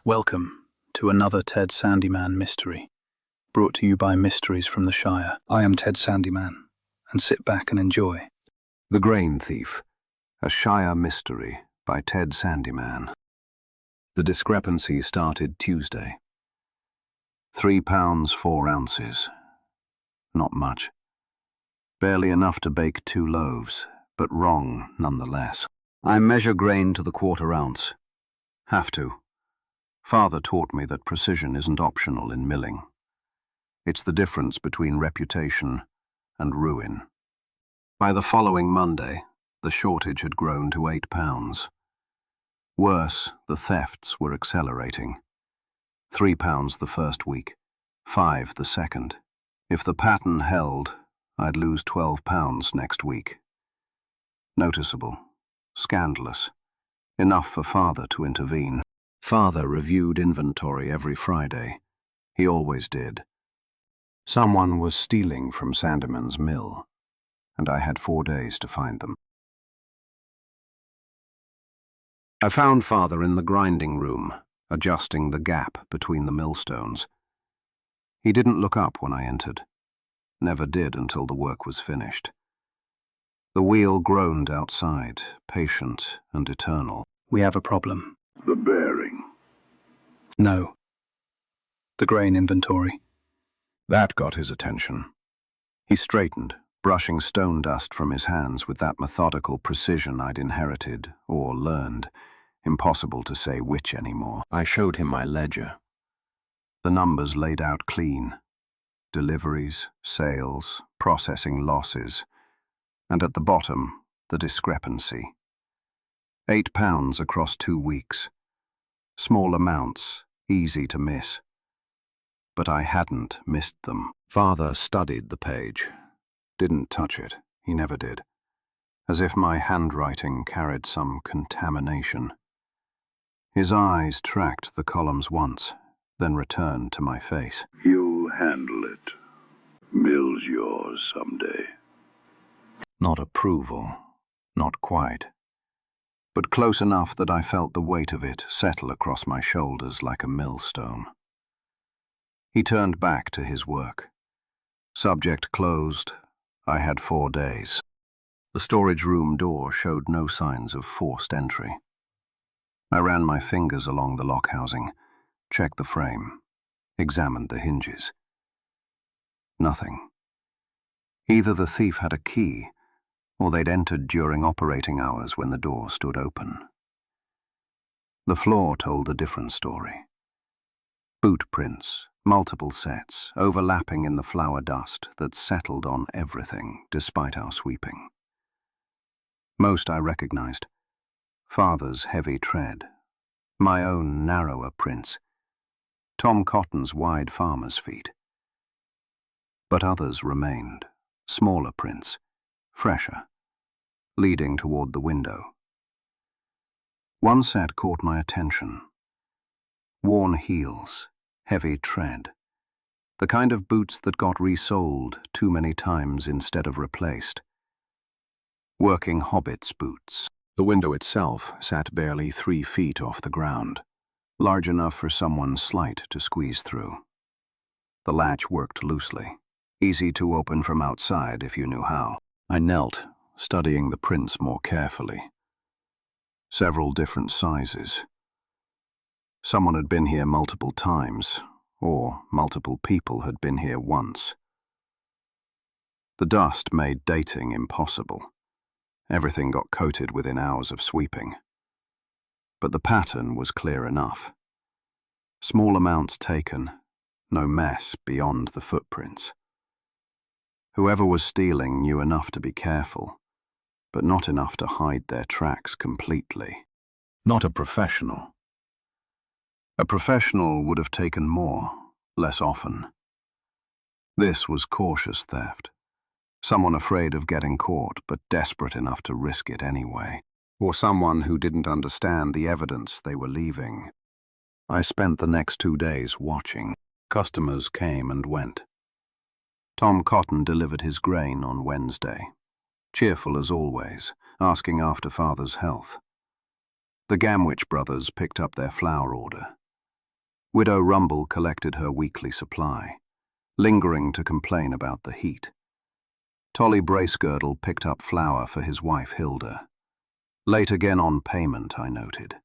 Welcome to another Ted Sandyman mystery, brought to you by Mysteries from the Shire. I am Ted Sandyman, and sit back and enjoy. The Grain Thief, a Shire mystery by Ted Sandyman. The discrepancy started Tuesday. 3 pounds 4 ounces. Not much. Barely enough to bake 2 loaves, but wrong nonetheless. I measure grain to the quarter ounce. Have to. Father taught me that precision isn't optional in milling. It's the difference between reputation and ruin. By the following Monday, the shortage had grown to 8 pounds. Worse, the thefts were accelerating. 3 pounds the first week, 5 the second. If the pattern held, I'd lose 12 pounds next week. Noticeable, scandalous, enough for Father to intervene. Father reviewed inventory every Friday. He always did. Someone was stealing from Sandyman's mill, and I had 4 days to find them. I found Father in the grinding room, adjusting the gap between the millstones. He didn't look up when I entered. Never did until the work was finished. The wheel groaned outside, patient and eternal. We have a problem. The bearing. No. The grain inventory. That got his attention. He straightened, brushing stone dust from his hands with that methodical precision I'd inherited, or learned. Impossible to say which anymore. I showed him my ledger. The numbers laid out clean. Deliveries, sales, processing losses. And at the bottom, the discrepancy. 8 pounds across 2 weeks. Small amounts, easy to miss. But I hadn't missed them. Father studied the page. Didn't touch it. He never did. As if my handwriting carried some contamination. His eyes tracked the columns once, then returned to my face. You'll handle it. Mill's yours someday. Not approval. Not quite. But close enough that I felt the weight of it settle across my shoulders like a millstone. He turned back to his work. Subject closed. I had 4 days. The storage room door showed no signs of forced entry. I ran my fingers along the lock housing, checked the frame, examined the hinges. Nothing. Either the thief had a key, or they'd entered during operating hours when the door stood open. The floor told a different story. Boot prints, multiple sets, overlapping in the flour dust that settled on everything despite our sweeping. Most I recognized. Father's heavy tread, my own narrower prints, Tom Cotton's wide farmer's feet. But others remained, smaller prints, fresher, leading toward the window. One set caught my attention. Worn heels, heavy tread, the kind of boots that got resoled too many times instead of replaced. Working hobbit's boots. The window itself sat barely 3 feet off the ground, large enough for someone slight to squeeze through. The latch worked loosely, easy to open from outside if you knew how. I knelt, studying the prints more carefully. Several different sizes. Someone had been here multiple times, or multiple people had been here once. The dust made dating impossible. Everything got coated within hours of sweeping. But the pattern was clear enough. Small amounts taken, no mess beyond the footprints. Whoever was stealing knew enough to be careful, but not enough to hide their tracks completely. Not a professional. A professional would have taken more, less often. This was cautious theft. Someone afraid of getting caught, but desperate enough to risk it anyway. Or someone who didn't understand the evidence they were leaving. I spent the next 2 days watching. Customers came and went. Tom Cotton delivered his grain on Wednesday. Cheerful as always, asking after Father's health. The Gamwich brothers picked up their flour order. Widow Rumble collected her weekly supply, lingering to complain about the heat. Tolly Bracegirdle picked up flour for his wife Hilda. Late again on payment, I noted.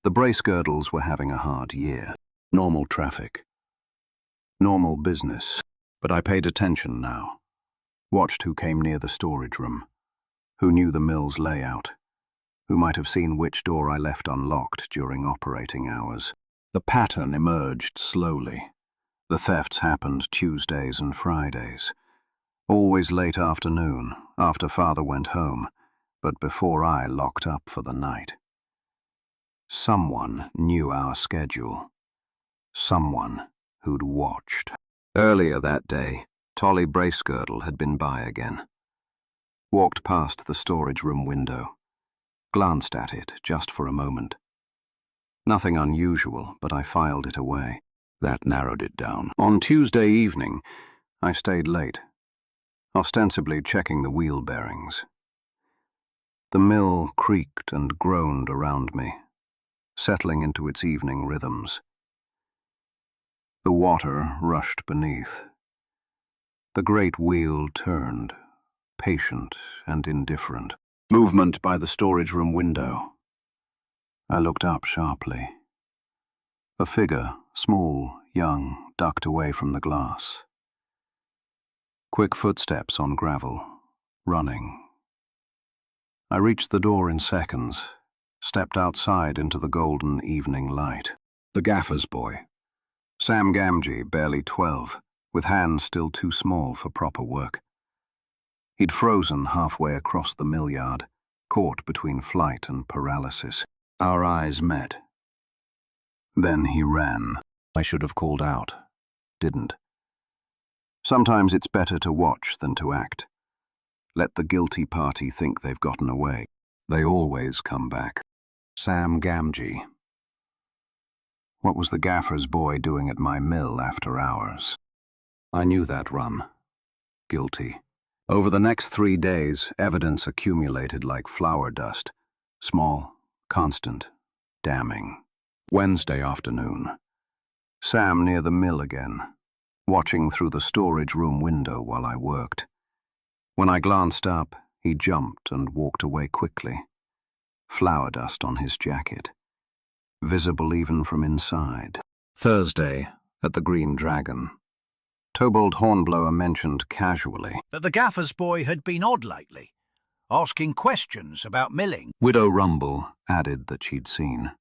The Bracegirdles were having a hard year. Normal traffic. Normal business. But I paid attention now. Watched who came near the storage room. Who knew the mill's layout. Who might have seen which door I left unlocked during operating hours. The pattern emerged slowly. The thefts happened Tuesdays and Fridays. Always late afternoon, after Father went home, but before I locked up for the night. Someone knew our schedule. Someone who'd watched. Earlier that day, Tolly Bracegirdle had been by again. Walked past the storage room window. Glanced at it just for a moment. Nothing unusual, but I filed it away. That narrowed it down. On Tuesday evening, I stayed late, ostensibly checking the wheel bearings. The mill creaked and groaned around me, settling into its evening rhythms. The water rushed beneath. The great wheel turned, patient and indifferent. Movement by the storage room window. I looked up sharply. A figure, small, young, ducked away from the glass. Quick footsteps on gravel, running. I reached the door in seconds, stepped outside into the golden evening light. The gaffer's boy. Sam Gamgee, barely 12, with hands still too small for proper work. He'd frozen halfway across the mill yard, caught between flight and paralysis. Our eyes met. Then he ran. I should have called out. Didn't. Sometimes it's better to watch than to act. Let the guilty party think they've gotten away. They always come back. Sam Gamgee. What was the gaffer's boy doing at my mill after hours? I knew that run. Guilty. Over the next 3 days, evidence accumulated like flour dust. Small, constant, damning. Wednesday afternoon. Sam near the mill again, watching through the storage room window while I worked. When I glanced up, he jumped and walked away quickly. Flour dust on his jacket. Visible even from inside. Thursday, at the Green Dragon. Tobold Hornblower mentioned casually that the gaffer's boy had been odd lately, asking questions about milling. Widow Rumble added that she'd seen.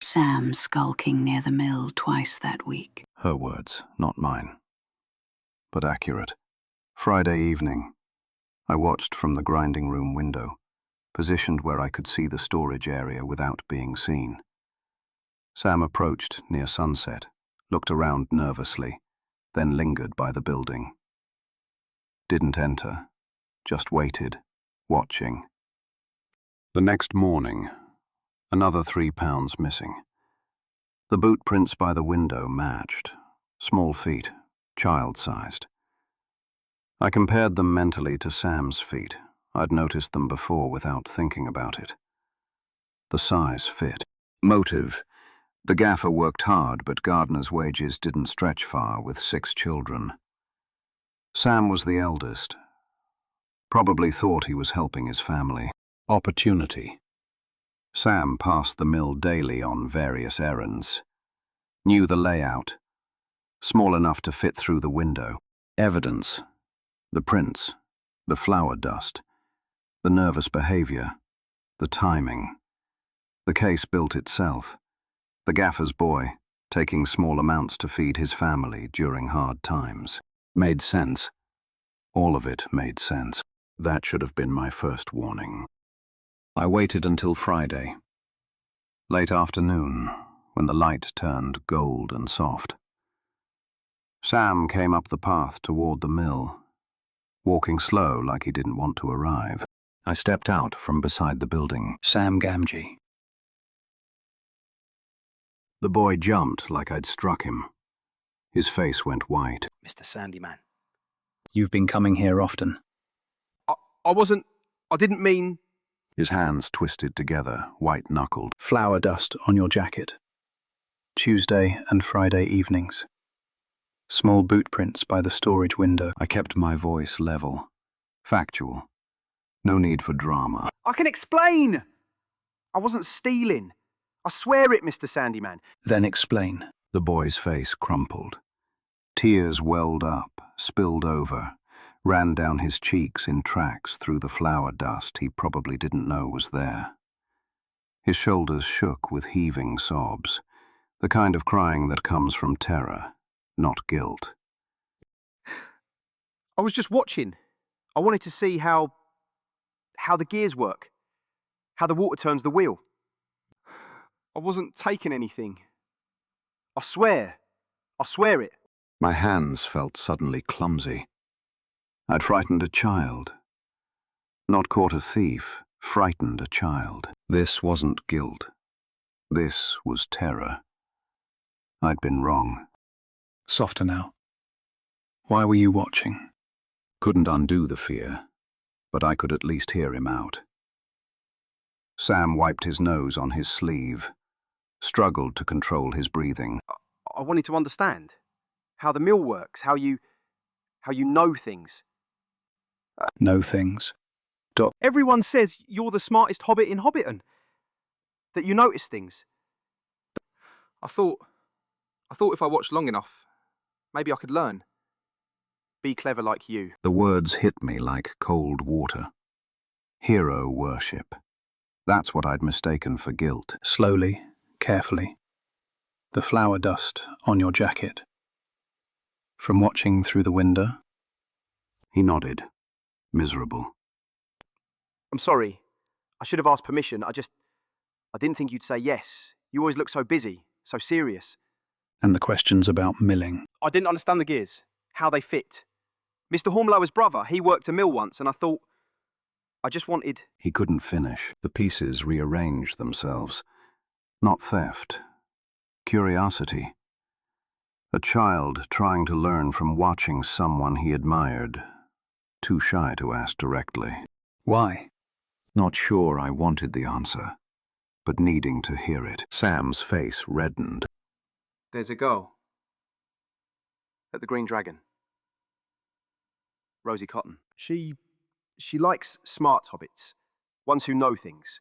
Sam skulking near the mill twice that week. Her words, not mine. But accurate. Friday evening. I watched from the grinding room window, positioned where I could see the storage area without being seen. Sam approached near sunset, looked around nervously, then lingered by the building. Didn't enter, just waited, watching. The next morning, another 3 pounds missing. The boot prints by the window matched. Small feet, child-sized. I compared them mentally to Sam's feet. I'd noticed them before without thinking about it. The size fit. Motive. The gaffer worked hard, but Gardner's wages didn't stretch far with 6 children. Sam was the eldest. Probably thought he was helping his family. Opportunity. Sam passed the mill daily on various errands. Knew the layout. Small enough to fit through the window. Evidence. The prints. The flour dust. The nervous behavior. The timing. The case built itself. The gaffer's boy, taking small amounts to feed his family during hard times. Made sense. All of it made sense. That should have been my first warning. I waited until Friday. Late afternoon, when the light turned gold and soft. Sam came up the path toward the mill, walking slow like he didn't want to arrive. I stepped out from beside the building. Sam Gamgee. The boy jumped like I'd struck him. His face went white. Mr. Sandyman. You've been coming here often. I didn't mean... His hands twisted together, white-knuckled. Flour dust on your jacket. Tuesday and Friday evenings. Small boot prints by the storage window. I kept my voice level, factual. No need for drama. I can explain! I wasn't stealing. I swear it, Mr. Sandyman. Then explain. The boy's face crumpled. Tears welled up, spilled over, ran down his cheeks in tracks through the flour dust he probably didn't know was there. His shoulders shook with heaving sobs, the kind of crying that comes from terror, not guilt. I was just watching. I wanted to see how the gears work, how the water turns the wheel. I wasn't taking anything. I swear it. My hands felt suddenly clumsy. I'd frightened a child. Not caught a thief, frightened a child. This wasn't guilt. This was terror. I'd been wrong. Softer now. Why were you watching? Couldn't undo the fear, but I could at least hear him out. Sam wiped his nose on his sleeve, struggled to control his breathing. I wanted to understand how the mill works, how you know things. Know things. Everyone says you're the smartest hobbit in Hobbiton, that you notice things. I thought if I watched long enough, maybe I could learn. Be clever like you. The words hit me like cold water. Hero worship. That's what I'd mistaken for guilt. Slowly, carefully. The flour dust on your jacket. From watching through the window? He nodded, miserable. I'm sorry. I should have asked permission. I didn't think you'd say yes. You always look so busy, so serious. And the questions about milling. I didn't understand the gears, how they fit. Mr. Hornblower's brother, he worked a mill once, and I just wanted... He couldn't finish. The pieces rearranged themselves. Not theft. Curiosity. A child trying to learn from watching someone he admired. Too shy to ask directly. Why? Not sure I wanted the answer, but needing to hear it. Sam's face reddened. There's a girl. At the Green Dragon. Rosie Cotton. She likes smart hobbits. Ones who know things.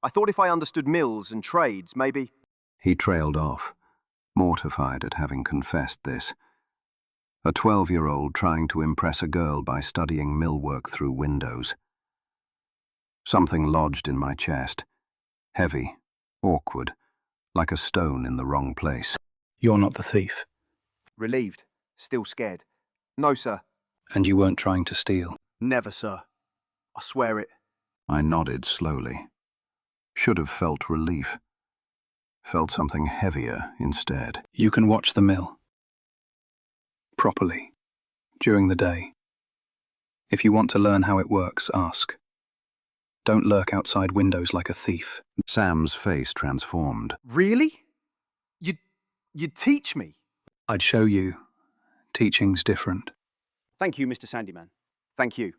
I thought if I understood mills and trades, maybe... He trailed off, mortified at having confessed this. A 12-year-old trying to impress a girl by studying millwork through windows. Something lodged in my chest. Heavy, awkward, like a stone in the wrong place. You're not the thief. Relieved. Still scared. No, sir. And you weren't trying to steal. Never, sir. I swear it. I nodded slowly. Should have felt relief. Felt something heavier instead. You can watch the mill. Properly. During the day. If you want to learn how it works, ask. Don't lurk outside windows like a thief. Sam's face transformed. Really? You'd teach me? I'd show you. Teaching's different. Thank you, Mr. Sandyman. Thank you.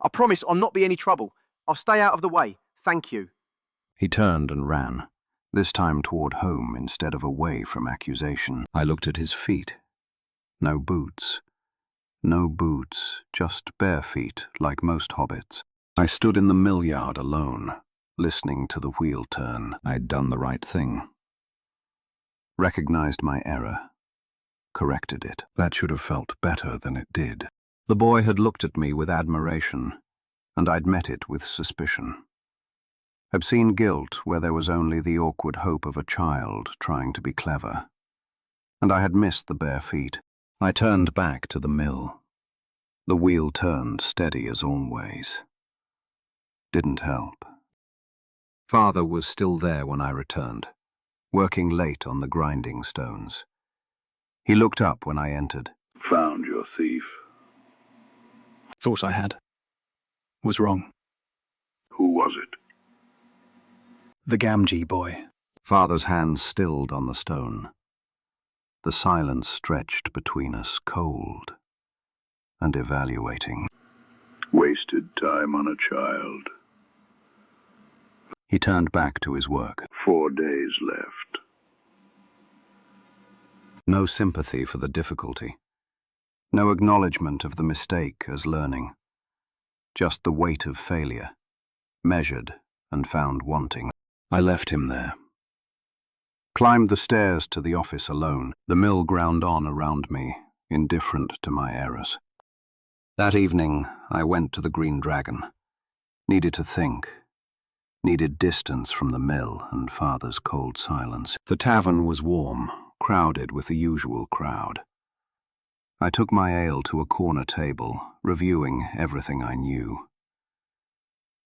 I promise I'll not be any trouble. I'll stay out of the way. Thank you. He turned and ran, this time toward home instead of away from accusation. I looked at his feet. No boots. No boots, just bare feet, like most hobbits. I stood in the mill yard alone, listening to the wheel turn. I'd done the right thing. Recognized my error. Corrected it. That should have felt better than it did. The boy had looked at me with admiration, and I'd met it with suspicion. Obscene guilt where there was only the awkward hope of a child trying to be clever. And I had missed the bare feet. I turned back to the mill. The wheel turned steady as always. Didn't help. Father was still there when I returned, working late on the grinding stones. He looked up when I entered. Found your thief. Thought I had. Was wrong. Who was it? The Gamgee boy. Father's hands stilled on the stone. The silence stretched between us, cold and evaluating. Wasted time on a child. He turned back to his work. 4 days left. No sympathy for the difficulty. No acknowledgement of the mistake as learning. Just the weight of failure, measured and found wanting. I left him there. Climbed the stairs to the office alone. The mill ground on around me, indifferent to my errors. That evening, I went to the Green Dragon. Needed to think. Needed distance from the mill and father's cold silence. The tavern was warm, crowded with the usual crowd. I took my ale to a corner table, reviewing everything I knew.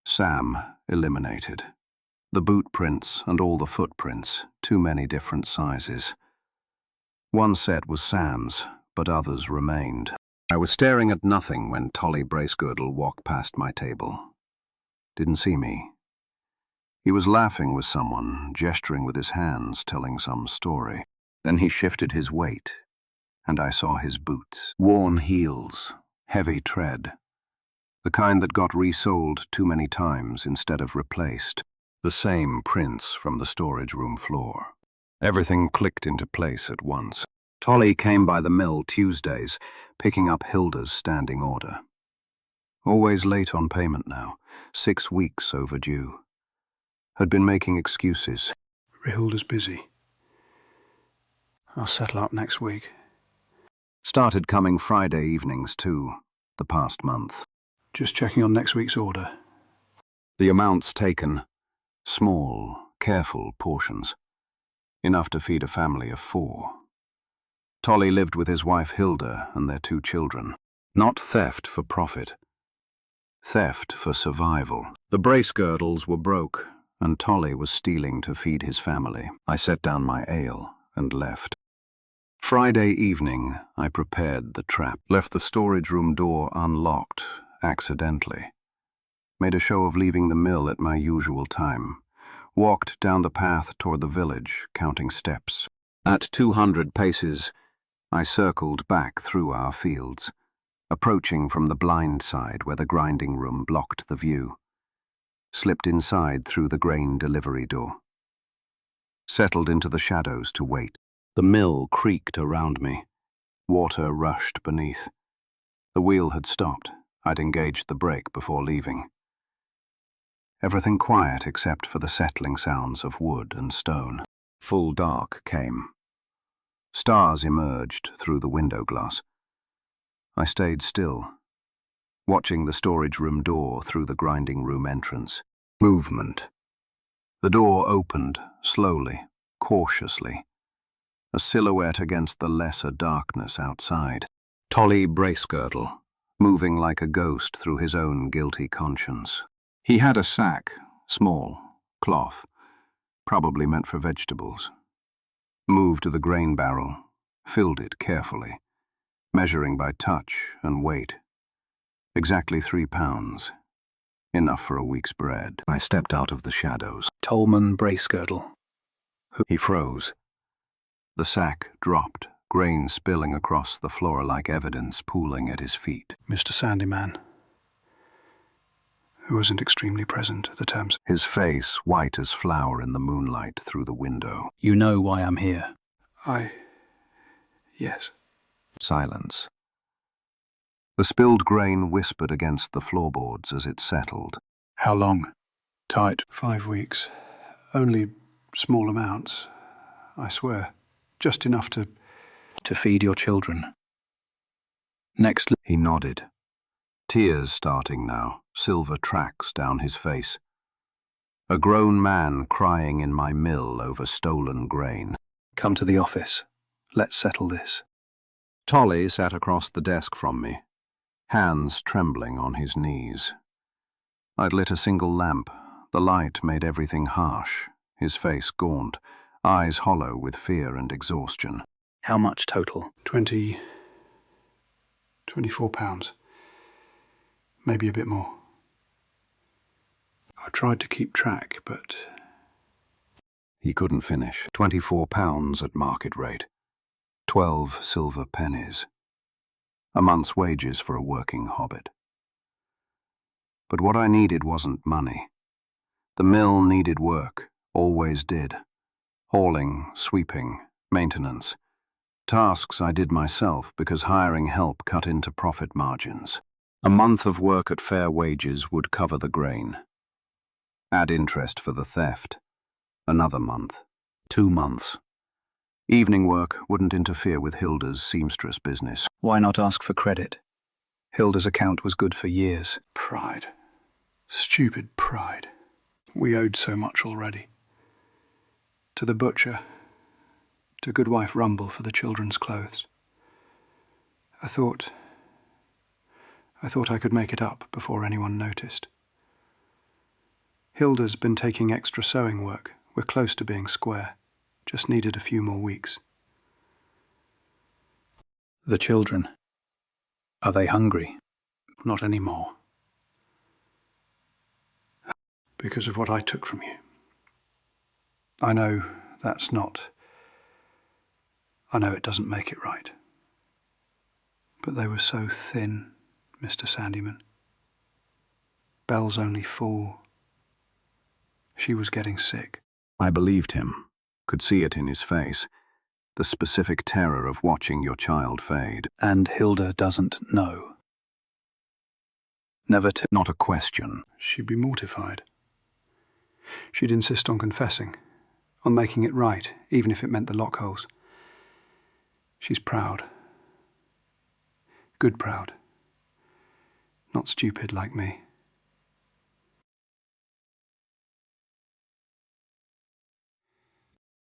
Sam, eliminated. The boot prints and all the footprints, too many different sizes. One set was Sam's, but others remained. I was staring at nothing when Tolly Bracegirdle walked past my table. Didn't see me. He was laughing with someone, gesturing with his hands, telling some story. Then he shifted his weight, and I saw his boots. Worn heels, heavy tread. The kind that got resoled too many times instead of replaced. The same prints from the storage room floor. Everything clicked into place at once. Tolly came by the mill Tuesdays, picking up Hilda's standing order. Always late on payment now, 6 weeks overdue. Had been making excuses. Hilda's busy. I'll settle up next week. Started coming Friday evenings too, the past month. Just checking on next week's order. The amounts taken, small, careful portions. Enough to feed a family of 4. Tolly lived with his wife Hilda and their 2 children. Not theft for profit. Theft for survival. The Bracegirdles were broke, and Tolly was stealing to feed his family. I set down my ale and left. Friday evening, I prepared the trap. Left the storage room door unlocked, accidentally. Made a show of leaving the mill at my usual time. Walked down the path toward the village, counting steps. At 200 paces, I circled back through our fields, approaching from the blind side where the grinding room blocked the view. Slipped inside through the grain delivery door. Settled into the shadows to wait. The mill creaked around me. Water rushed beneath. The wheel had stopped. I'd engaged the brake before leaving. Everything quiet except for the settling sounds of wood and stone. Full dark came. Stars emerged through the window glass. I stayed still, watching the storage room door through the grinding room entrance. Movement. The door opened, slowly, cautiously. A silhouette against the lesser darkness outside. Tolly Bracegirdle, moving like a ghost through his own guilty conscience. He had a sack, small, cloth, probably meant for vegetables. Moved to the grain barrel, filled it carefully, measuring by touch and weight. Exactly 3 pounds. Enough for a week's bread. I stepped out of the shadows. Tolman Bracegirdle. He froze. The sack dropped, grain spilling across the floor like evidence pooling at his feet. Mr. Sandyman, who wasn't extremely present at the terms. His face white as flour in the moonlight through the window. You know why I'm here. Yes. Silence. The spilled grain whispered against the floorboards as it settled. How long? Tight. 5 weeks. Only small amounts, I swear. Just enough to feed your children. Next. He nodded. Tears starting now, silver tracks down his face. A grown man crying in my mill over stolen grain. Come to the office. Let's settle this. Tolly sat across the desk from me, hands trembling on his knees. I'd lit a single lamp. The light made everything harsh, his face gaunt, eyes hollow with fear and exhaustion. How much total? 24 pounds. Maybe a bit more. I tried to keep track, but... He couldn't finish. 24 pounds at market rate. 12 silver pennies. A month's wages for a working hobbit. But what I needed wasn't money. The mill needed work, always did. Hauling, sweeping, maintenance. Tasks I did myself because hiring help cut into profit margins. A month of work at fair wages would cover the grain. Add interest for the theft. Another month. 2 months. Evening work wouldn't interfere with Hilda's seamstress business. Why not ask for credit? Hilda's account was good for years. Pride. Stupid pride. We owed so much already. To the butcher, to Goodwife Rumble for the children's clothes. I thought I could make it up before anyone noticed. Hilda's been taking extra sewing work. We're close to being square. Just needed a few more weeks. The children. Are they hungry? Not anymore. Because of what I took from you. I know that's not... I know it doesn't make it right. But they were so thin, Mr. Sandyman. Belle's only 4. She was getting sick. I believed him, could see it in his face, the specific terror of watching your child fade. And Hilda doesn't know. Not a question. She'd be mortified. She'd insist on confessing, on making it right, even if it meant the lockholes. She's proud. Good proud. Not stupid like me.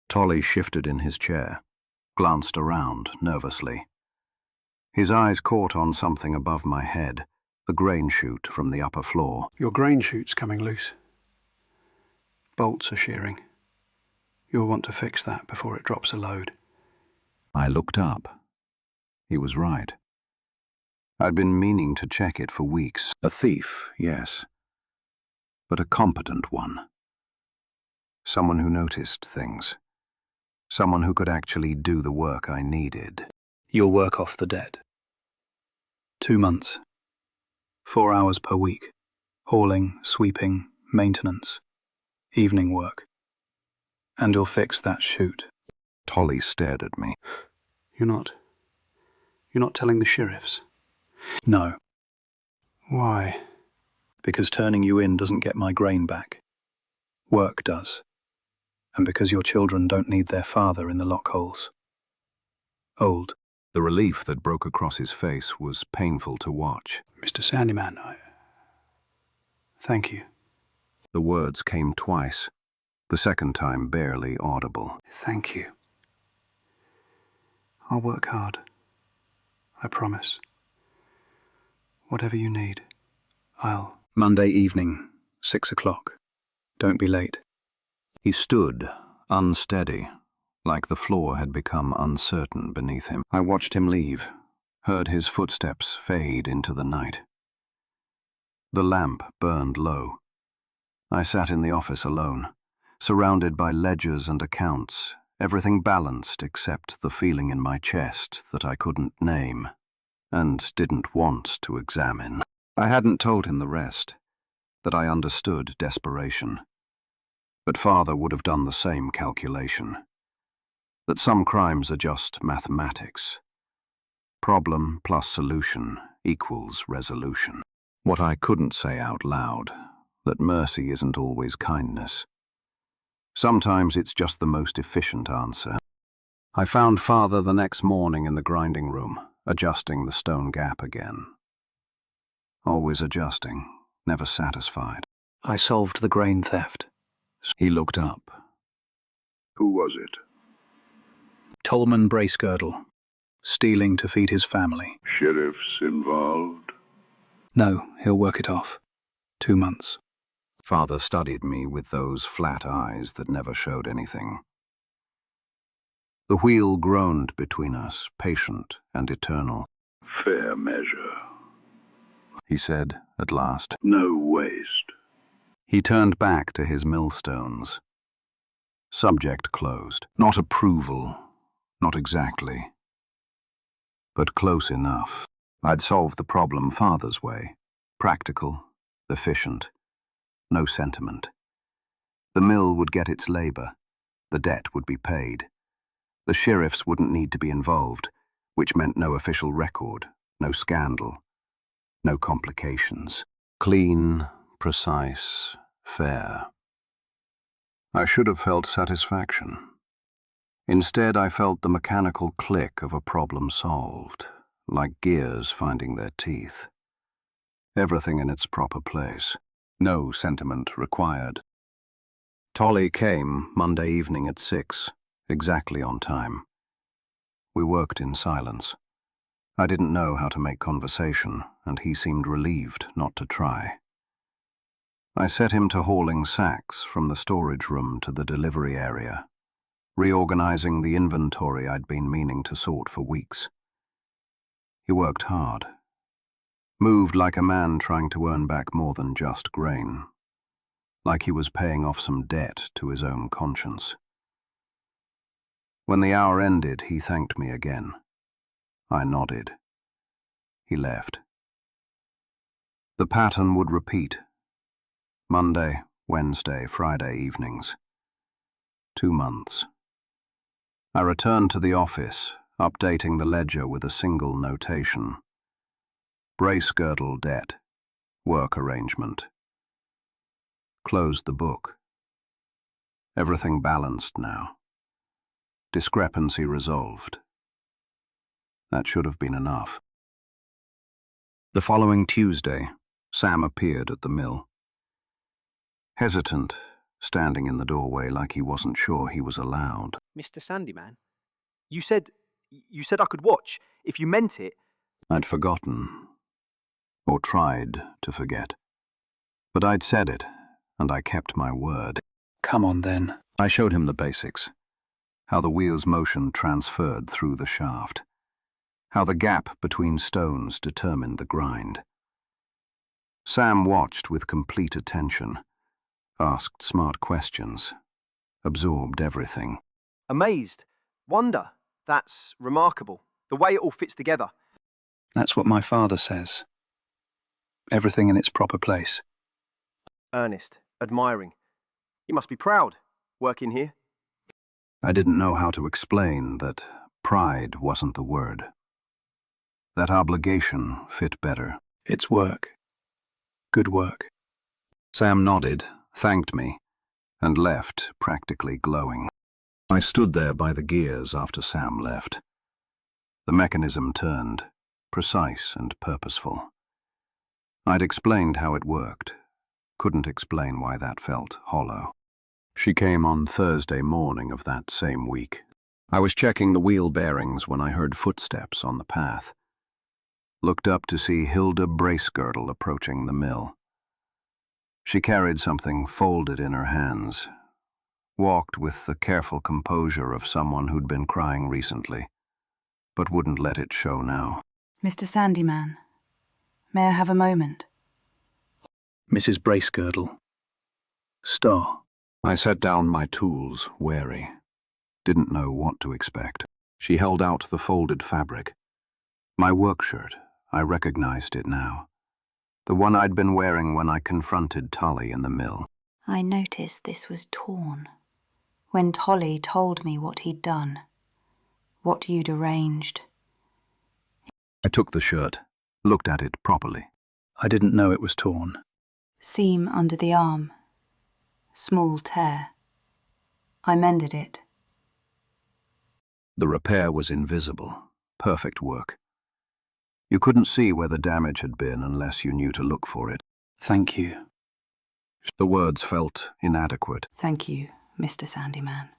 Tolly shifted in his chair, glanced around nervously. His eyes caught on something above my head, the grain chute from the upper floor. Your grain chute's coming loose. Bolts are shearing. You'll want to fix that before it drops a load. I looked up. He was right. I'd been meaning to check it for weeks. A thief, yes, but a competent one. Someone who noticed things. Someone who could actually do the work I needed. You'll work off the debt. 2 months. 4 hours per week. Hauling, sweeping, maintenance, evening work. And you'll fix that chute. Tolly stared at me. You're not telling the sheriffs? No. Why? Because turning you in doesn't get my grain back. Work does. And because your children don't need their father in the lockholes. Old. The relief that broke across his face was painful to watch. Mr. Sandyman, thank you. The words came twice, the second time barely audible. Thank you. I'll work hard. I promise. Whatever you need, I'll... Monday evening, 6 o'clock. Don't be late. He stood, unsteady, like the floor had become uncertain beneath him. I watched him leave, heard his footsteps fade into the night. The lamp burned low. I sat in the office alone, surrounded by ledgers and accounts, everything balanced except the feeling in my chest that I couldn't name and didn't want to examine. I hadn't told him the rest, that I understood desperation. But father would have done the same calculation. That some crimes are just mathematics. Problem plus solution equals resolution. What I couldn't say out loud, that mercy isn't always kindness. Sometimes it's just the most efficient answer. I found father the next morning in the grinding room, adjusting the stone gap again. Always adjusting, never satisfied. I solved the grain theft. He looked up. Who was it? Tolman Bracegirdle. Stealing to feed his family. Sheriffs involved? No, he'll work it off. 2 months. Father studied me with those flat eyes that never showed anything. The wheel groaned between us, patient and eternal. Fair measure. He said, at last. No waste. He turned back to his millstones. Subject closed. Not approval, not exactly, but close enough. I'd solved the problem father's way. Practical, efficient, no sentiment. The mill would get its labor. The debt would be paid. The sheriffs wouldn't need to be involved, which meant no official record, no scandal, no complications. Clean, precise, fair. I should have felt satisfaction. Instead, I felt the mechanical click of a problem solved, like gears finding their teeth. Everything in its proper place. No sentiment required. Tolly came Monday evening at 6, exactly on time. We worked in silence. I didn't know how to make conversation, and he seemed relieved not to try. I set him to hauling sacks from the storage room to the delivery area, reorganizing the inventory I'd been meaning to sort for weeks. He worked hard, moved like a man trying to earn back more than just grain, like he was paying off some debt to his own conscience. When the hour ended, he thanked me again. I nodded. He left. The pattern would repeat. Monday, Wednesday, Friday evenings. 2 months. I returned to the office, updating the ledger with a single notation. Brace girdle debt. Work arrangement. Closed the book. Everything balanced now. Discrepancy resolved. That should have been enough. The following Tuesday, Sam appeared at the mill. Hesitant, standing in the doorway like he wasn't sure he was allowed. Mr. Sandyman, you said I could watch. If you meant it. I'd forgotten, or tried to forget. But I'd said it, and I kept my word. Come on then. I showed him the basics. How the wheel's motion transferred through the shaft. How the gap between stones determined the grind. Sam watched with complete attention, asked smart questions, absorbed everything. Amazed. Wonder. That's remarkable. The way it all fits together. That's what my father says. Everything in its proper place. Earnest. Admiring. You must be proud, working here. I didn't know how to explain that pride wasn't the word. That obligation fit better. It's work. Good work. Sam nodded, thanked me, and left, practically glowing. I stood there by the gears after Sam left. The mechanism turned, precise and purposeful. I'd explained how it worked. Couldn't explain why that felt hollow. She came on Thursday morning of that same week. I was checking the wheel bearings when I heard footsteps on the path. Looked up to see Hilda Bracegirdle approaching the mill. She carried something folded in her hands, walked with the careful composure of someone who'd been crying recently, but wouldn't let it show now. Mr. Sandyman, may I have a moment? Mrs. Bracegirdle. Star. I set down my tools, wary. Didn't know what to expect. She held out the folded fabric. My work shirt, I recognized it now. The one I'd been wearing when I confronted Tolly in the mill. I noticed this was torn. When Tolly told me what he'd done, what you'd arranged. I took the shirt, looked at it properly. I didn't know it was torn. Seam under the arm. Small tear. I mended it. The repair was invisible. Perfect work. You couldn't see where the damage had been unless you knew to look for it. Thank you. The words felt inadequate. Thank you, Mr. Sandyman,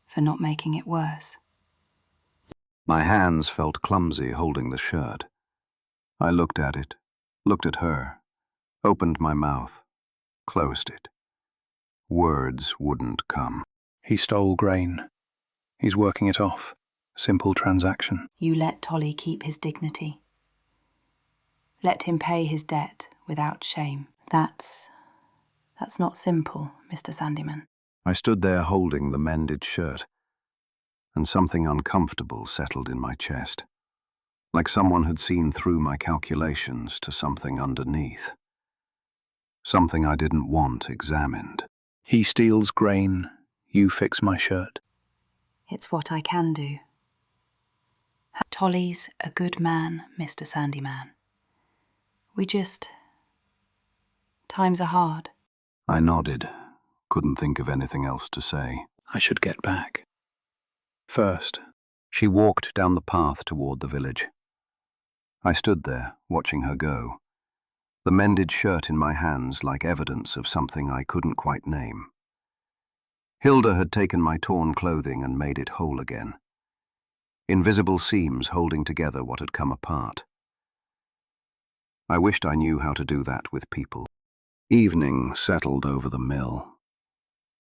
for not making it worse. My hands felt clumsy holding the shirt. I looked at it, looked at her, opened my mouth, closed it. Words wouldn't come. He stole grain. He's working it off. Simple transaction. You let Tolly keep his dignity. Let him pay his debt without shame. That's not simple, Mr. Sandyman. I stood there holding the mended shirt, and something uncomfortable settled in my chest, like someone had seen through my calculations to something underneath. Something I didn't want examined. He steals grain, you fix my shirt. It's what I can do. Tolly's a good man, Mr. Sandyman. Times are hard. I nodded, couldn't think of anything else to say. I should get back. First. She walked down the path toward the village. I stood there, watching her go, the mended shirt in my hands like evidence of something I couldn't quite name. Hilda had taken my torn clothing and made it whole again. Invisible seams holding together what had come apart. I wished I knew how to do that with people. Evening settled over the mill.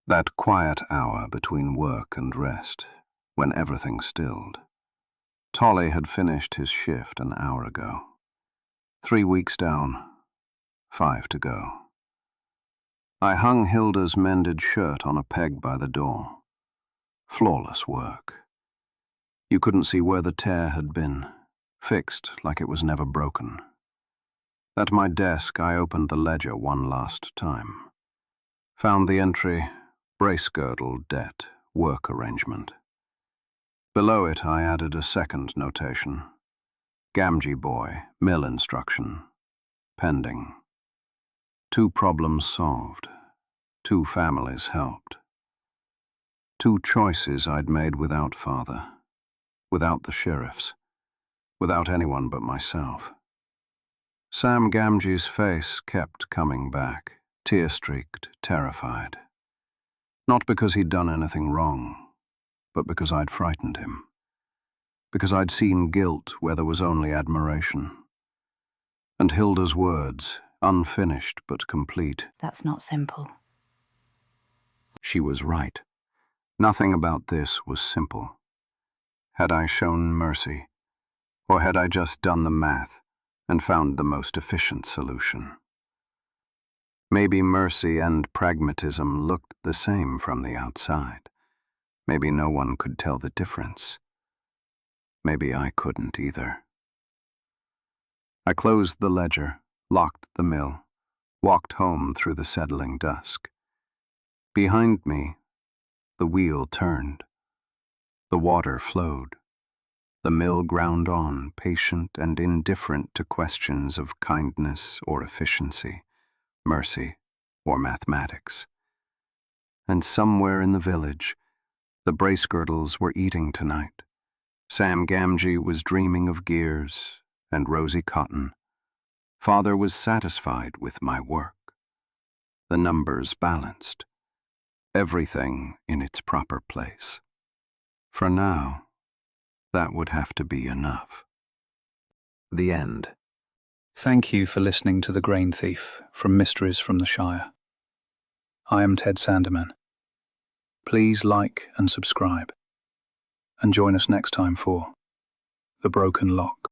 That quiet hour between work and rest, when everything stilled. Tolly had finished his shift an hour ago. 3 weeks down, 5 to go. I hung Hilda's mended shirt on a peg by the door. Flawless work. You couldn't see where the tear had been, fixed like it was never broken. At my desk, I opened the ledger one last time. Found the entry, brace girdle, debt, work arrangement. Below it, I added a second notation. Gamgee boy, mill instruction, pending. 2 problems solved. 2 families helped. 2 choices I'd made without father, without the sheriffs, without anyone but myself. Sam Gamgee's face kept coming back, tear-streaked, terrified. Not because he'd done anything wrong, but because I'd frightened him. Because I'd seen guilt where there was only admiration. And Hilda's words, unfinished but complete. That's not simple. She was right. Nothing about this was simple. Had I shown mercy, or had I just done the math and found the most efficient solution? Maybe mercy and pragmatism looked the same from the outside. Maybe no one could tell the difference. Maybe I couldn't either. I closed the ledger, locked the mill, walked home through the settling dusk. Behind me, the wheel turned. The water flowed. The mill ground on, patient and indifferent to questions of kindness or efficiency, mercy or mathematics. And somewhere in the village, the brace girdles were eating tonight. Sam Gamgee was dreaming of gears and rosy cotton. Father was satisfied with my work. The numbers balanced. Everything in its proper place. For now, that would have to be enough. The end. Thank you for listening to The Grain Thief from Mysteries from the Shire. I am Ted Sandyman. Please like and subscribe, and join us next time for The Broken Lock.